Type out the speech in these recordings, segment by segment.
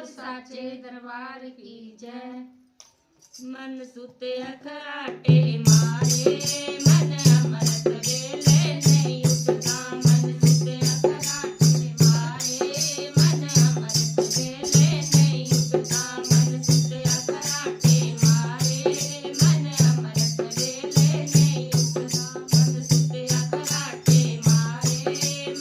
साचे दरबार की जय। मन सुत्या खराटे मारे मन अमृत वेले नहीं उठता। मन सुत्या खराटे मारे मन अमृत वेले नहीं उठता। मन सुत्या खराटे मारे मन अमृत वेले नहीं उठता। मन सुत्या खराटे मारे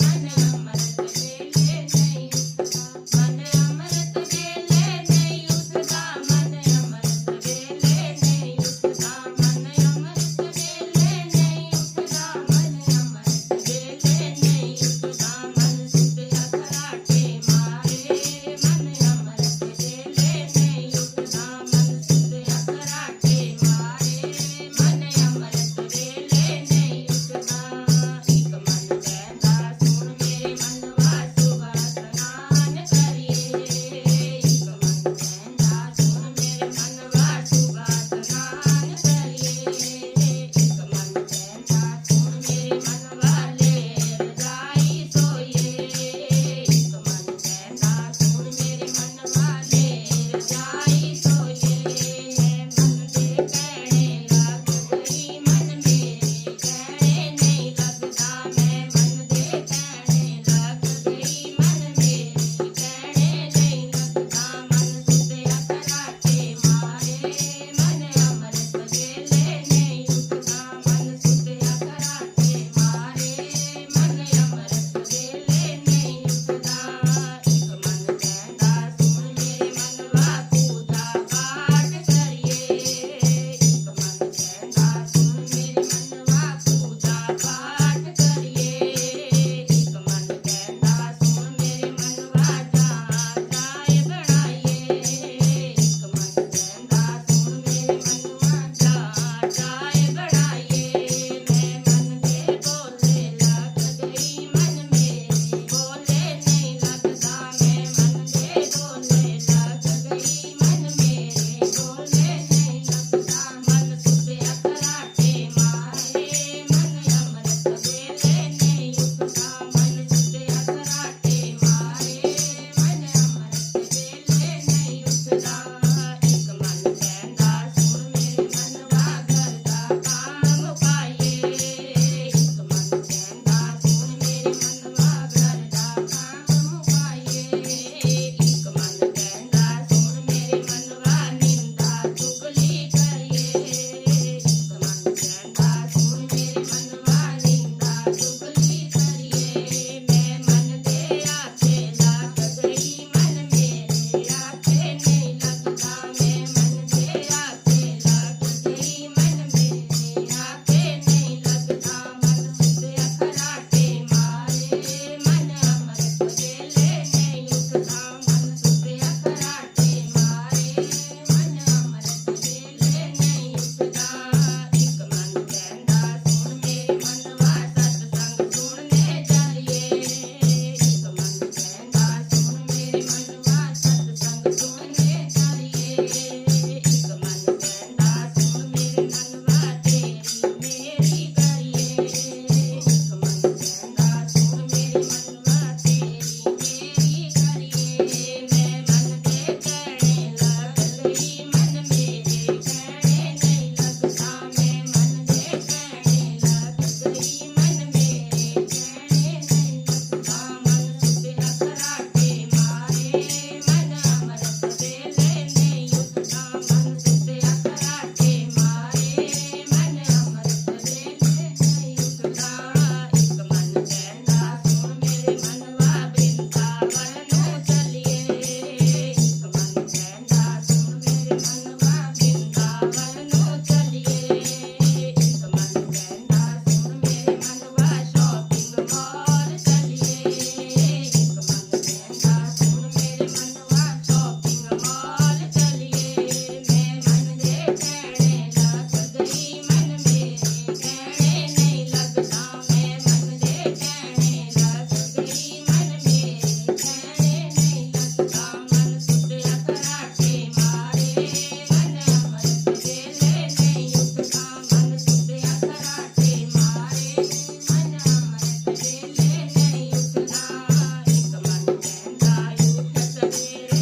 मन अमृत वेले नहीं उठता। मन अमृत वेले नहीं उठता। मन अमृत वेले नहीं उठता। मन अमृत वेले नहीं उठता। मन अमृत वेले नहीं उठता। मन सुत्या खराटे मारे मन अमृत वेले नहीं उठता। मन सुत्या खराटे मारे मन अमृत वेले नहीं उठता। एक मन कहता सुन मेरे मनवा सुबह स्नान करिए। एक मन कहता सुन मेरे मनवा सुबह स्नान करिए। एक मन कहता सुन मेरे मनवा लेर जाई सोइए। एक मन कहता सुन मेरे मनवा लेर जाई सोइए। मन दे कहने लग गई मन मेरे कहने नहीं लगता। मैं मन दे कहने लग गई मन मेरे कहने नहीं लगता। मन सुत्या खराटे मारे मन अमृत वेले नहीं उठता। मन सुत्या खराटे मारे मन अमृत वेले नहीं उठता। एक मन कहता सुन मेरे मनवा पूजा पाठ करिए। एक मन कहता सुन मेरे मनवा पूजा पाठ करिए। एक मन कहता सुन मेरे मनवा चाय बनाइए। एक मन कहता सुन मेरे मनवा चाय बनाइए। मैं मन दे बोले लग गई मन मेरे बोले नहीं लगता। मैं मन दे बोले लग गई मन मेरे बोले नहीं लगता। मन सुत्या खराटे मारे मन अमृत वेले नहीं उठता। मन सुत्या खराटे मारे मन अमृत वेले नहीं उठता। एक मन कहता सुन मेरे मनवा घर का काम मुकाइए। एक मन कहता सुन मेरे मनवा घर का काम मुकाइए। एक मन कहता सुन मेरे मनवा निंदा चुगली करिए। एक मन कहता सुन मेरे मनवा निंदा चुगली करिए। मैं मन दे आखे लग गई मन मेरे आखे नहीं लगता। मैं मन दे आखे लग गई मन मेरे आखे नहीं लगता। मन सुत्या खराटे मारे मन अमृत वेले नहीं उठता। मन सुत्या खराटे मारे मन अमृत वेले नहीं उठता। एक मन कहता सुन मेरे मनवा सत्संग सुनने चलिए। एक मन कहता सुन मेरे मनवा सत्संग सुनने चलिए। एक मन कहता सुन मेरे मनवा तेरी मेरी करिए। एक मन कहता सुन मेरे मनवा तेरी मेरी करिए। मैं मन दे कहने लग गई मन मेरे कहने नहीं लगता। मैं मन दे कहने लग गई मन मेरे कहने नहीं लगता। मन सुत्या खराटे मारे मन अमृत वेले नहीं उठता। मन सुत्या खराटे मारे मन अमृत वेले नहीं उठता। एक मन कहता सुन मेरे मनवा वृंदावन चलिए। एक मन कहता सुन मेरे मनवा वृंदावन चलिए। एक मन कहता सुन मेरे मनवा शॉपिंग मॉल चलिए। एक मन कहता सुन मेरे मनवा शॉपिंग मॉल चलिए। मैं मन दे कहने लग गई मन मेरे कहने नहीं लगता। मैं मन दे कहने लग गई मन मेरे कहने नहीं लगता। मन सुत्या खराटे मारे मन अमृत वेले नहीं उठता। मन सुत्या खराटे मारे मन अमृत वेले नहीं उठता। एक मन कहता उठ सवेरे